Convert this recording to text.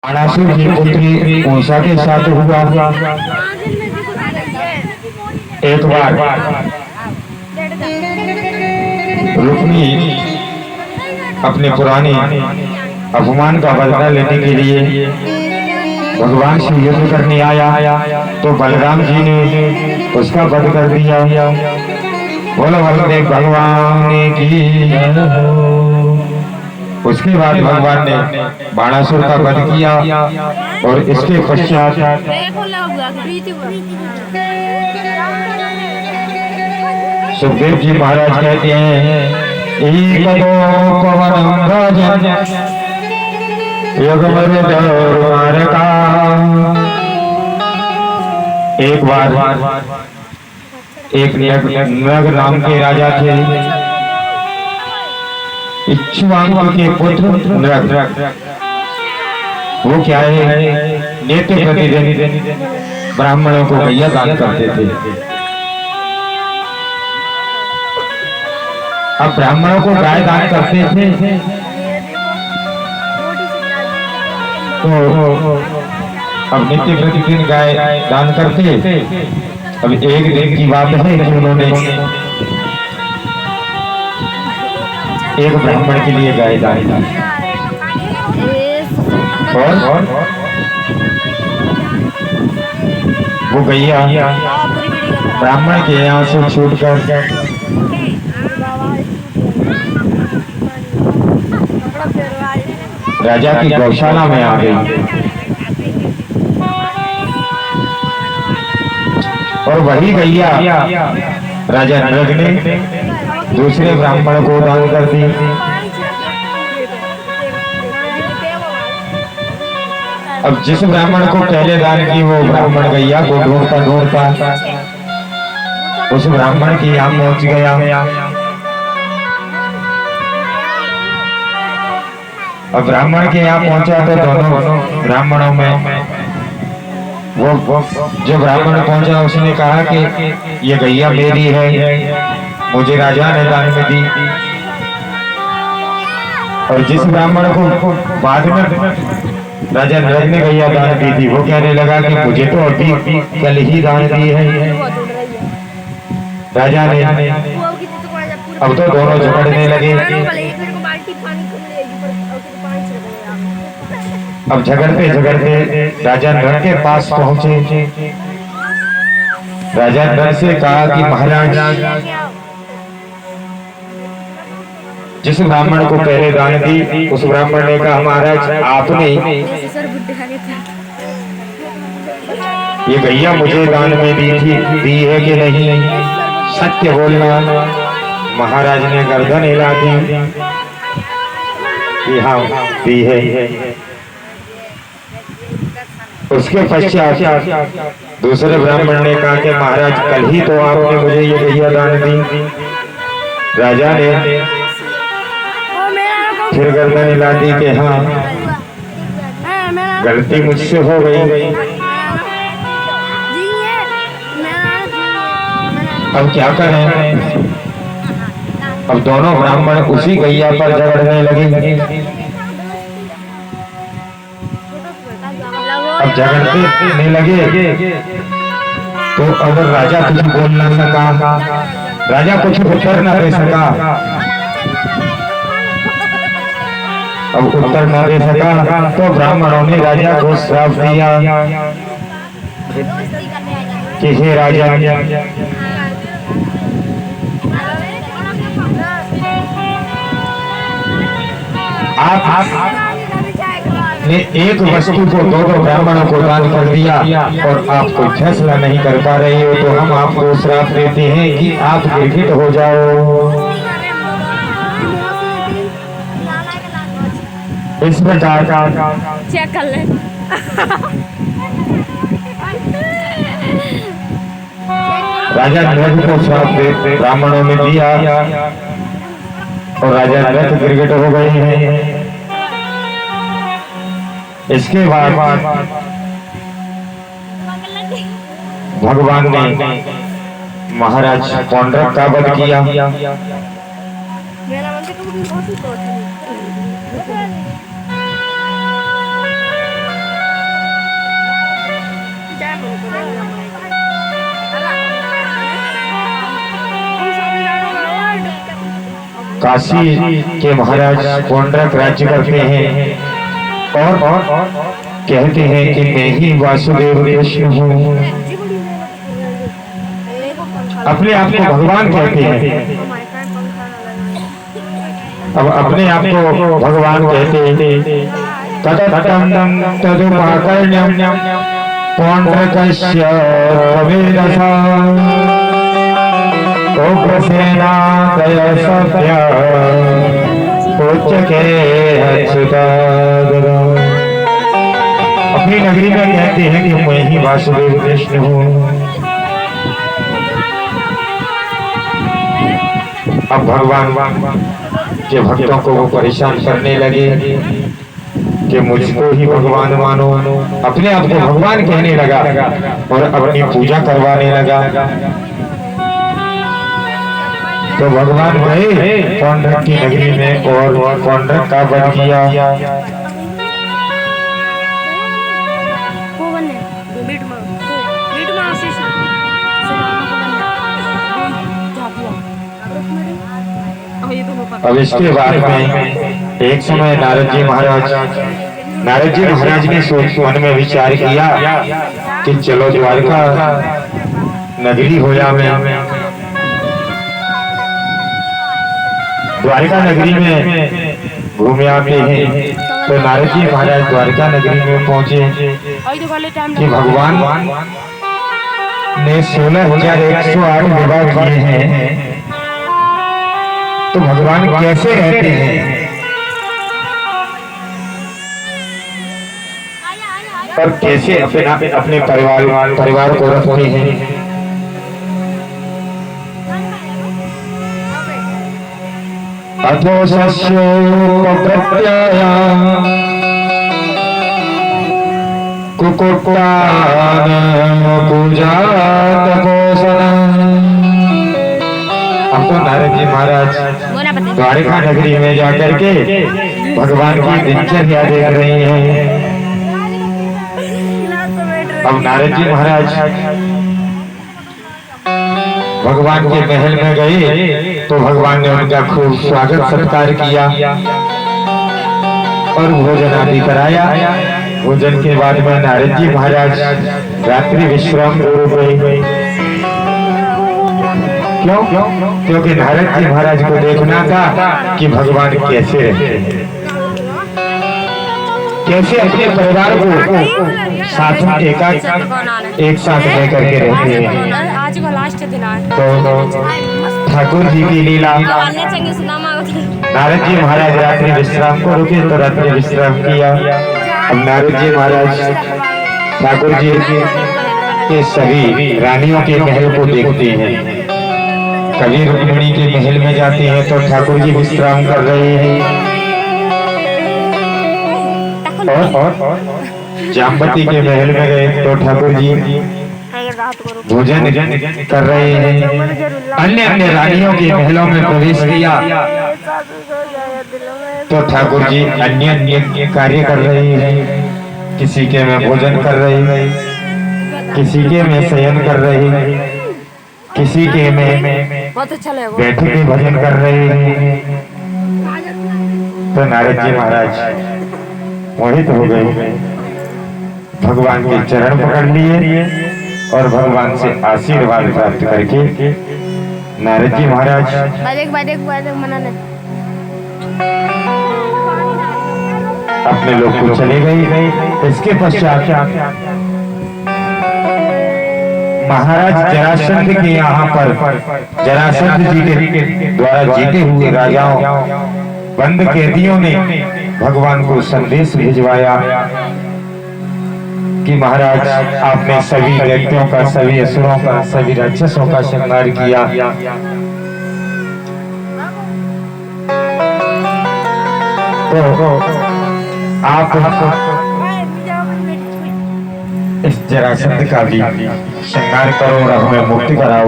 बाणासुर की पुत्री उषा के साथ हुआ। एक बार रुक्मी अपने पुराने अपमान का बदला लेने के लिए भगवान से युद्ध करने आया तो बलराम जी ने उसका वध कर दिया। बोलो बलदेव भगवान की। उसके बाद भगवान ने बाणासुर का वध किया और इसके पश्चात सुखदेव जी महाराज कहते हैं एक बार एक नग नाम के राजा थे। इक्ष्वाकु के पुत्र नग, वो क्या है नित्य प्रतिदिन ब्राह्मणों को गैया दान करते थे। अब ब्राह्मणों को गाय दान करते थे तो अब नित्य प्रतिदिन गाय दान करते। अब एक दिन की बात है कि उन्होंने एक ब्राह्मण के लिए गाय दान की और वो गैया ब्राह्मण के यहाँ से छूटकर राजा की गौशाला में आ गई और वही गैया राजा नग ने दूसरे ब्राह्मण को दान कर दी। अब जिस ब्राह्मण को पहले दान की वो ब्राह्मण गैया को ढूंढता ढूंढता उस ब्राह्मण के यहाँ पहुंच गया। अब ब्राह्मण के यहाँ पहुंचा तो दोनों ब्राह्मणों में वो जो ब्राह्मण पहुंचा उसने कहा कि ये गैया मेरी है, मुझे राजा ने दान में दी। और जिस ब्राह्मण को बाद में राजा नग ने गैया दान दी थी वो कहने लगा कि मुझे तो अभी कल ही दान दी है राजा ने। अब तो दोनों झगड़ने लगे। अब झगड़ते झगड़ते राजा नग के पास पहुंचे। राजा नग से कहा कि महाराज जिस ब्राह्मण को पहले दान दी उस ब्राह्मण ने कहा महाराज आपने ये गैया मुझे दान में दी है कि नहीं, सत्य बोलना। महाराज ने गर्दन हिला दी कि हाँ दी है। उसके पश्चात दूसरे ब्राह्मण ने कहा कि महाराज कल ही तो आपने मुझे ये गैया दान दी। राजा ने फिर गर्दन हिला दी कि हाँ गलती मुझसे हो गई। अब क्या करें? अब दोनों ब्राह्मण उसी गैया पर झगड़ने लगे। अब झगड़ने लगे तो अगर राजा कुछ बोल ना सका, राजा कुछ उत्तर न दे सका। अब उत्तर न दे सका तो ब्राह्मणों ने राजा को श्राप दिया कि हे राजा आप ने एक वस्तु को दो ब्राह्मणों को दान कर दिया और आप कोई फैसला नहीं कर पा रहे हो तो हम आपको श्राप देते हैं कि आप गिरगिट हो जाओ। इस प्रकार चेक कर ले। राजा नग को श्राप ब्राह्मणों ने दिया और राजा नग गिरगिट हो गए हैं। इसके बाद भगवान ने महाराज पौंड्रक का वध किया। काशी के महाराज कोंडक राज्य करते हैं और कहते हैं कि मैं ही वासुदेव कृष्ण हूँ। अपने आप को भगवान कहते हैं। अब अपने आप को भगवान कहते हैं। तदर्थं तदुपाकर्ण्यं पौंड्रकस्य कविरसा उग्रसेनादय सत्य उच्चके अच्युतादरा। अपनी नगरी में कहते हैं कि मैं ही वासुदेव कृष्ण हूँ। अब भगवान के भक्तों को वो परेशान करने लगे कि मुझको ही भगवान मानो। अपने आप को भगवान कहने लगा और अपनी पूजा करवाने लगा। तो भगवान गए पौंड्रक की नगरी में और पौंड्रक का वध किया। अब इसके बाद में एक समय नारद जी महाराज ने सोच मन में विचार किया कि चलो द्वारका नगरी हो जा में द्वारका नगरी में घूमे आते हैं। तो नारद जी महाराज द्वारका नगरी में पहुंचे कि भगवान ने 16,108 विवाह किए हैं। तो भगवान कैसे रहते हैं और कैसे अपने परिवार को रखते हैं। अथो सस्यो प्रत्याया कुकुटान पूजा तपोसनम। अब तो नारद जी महाराज द्वारका नगरी में जाकर के भगवान की दिनचर्या देख रहे हैं। अब नारद जी महाराज भगवान के महल में गए तो भगवान ने उनका खूब स्वागत सत्कार किया और भोजन आदि कराया। भोजन के बाद में नारद जी महाराज रात्रि विश्राम को गए। क्यों? क्योंकि नारद जी महाराज को देखना था कि भगवान कैसे रहते हैं, कैसे अपने परिवार को साथ में एक साथ लेकर के रहते हैं। आज का लास्ट दिन है तो ठाकुर जी की लीला। नारद जी महाराज रात्रि विश्राम को रुके तो रात्रि विश्राम किया। अब नारद जी महाराज ठाकुर जी के सभी रानियों के महल को देखते हैं। कभी रुक्मिणी के महल में जाते हैं तो ठाकुर जी विश्राम कर रहे हैं और जामवती के महल में गए तो ठाकुर जी भोजन कर रहे हैं। अन्य अन्य रानियों के महलों में प्रवेश किया तो ठाकुर जी अन्य अन्य कार्य कर रहे हैं। किसी के में भोजन कर रहे हैं, किसी के में शयन कर रहे हैं, किसी के में बैठ के भजन कर रहे हैं। तो नारद जी महाराज मोहित हो गए, भगवान के चरण पकड़ लिए और भगवान से आशीर्वाद प्राप्त करके नारद जी महाराज अपने लोग को चले गए। इसके पश्चात महाराज जरासंध के यहाँ पर जरासंध जी के द्वारा जीते हुए राजाओं बंद कैदियों ने भगवान को संदेश भिजवाया कि महाराज आपने सभी दैत्यों का, सभी असुरों का, सभी राक्षसों का संहार किया। तो आप इस जरासंध का भी संहार करो और हमें मुक्ति कराओ।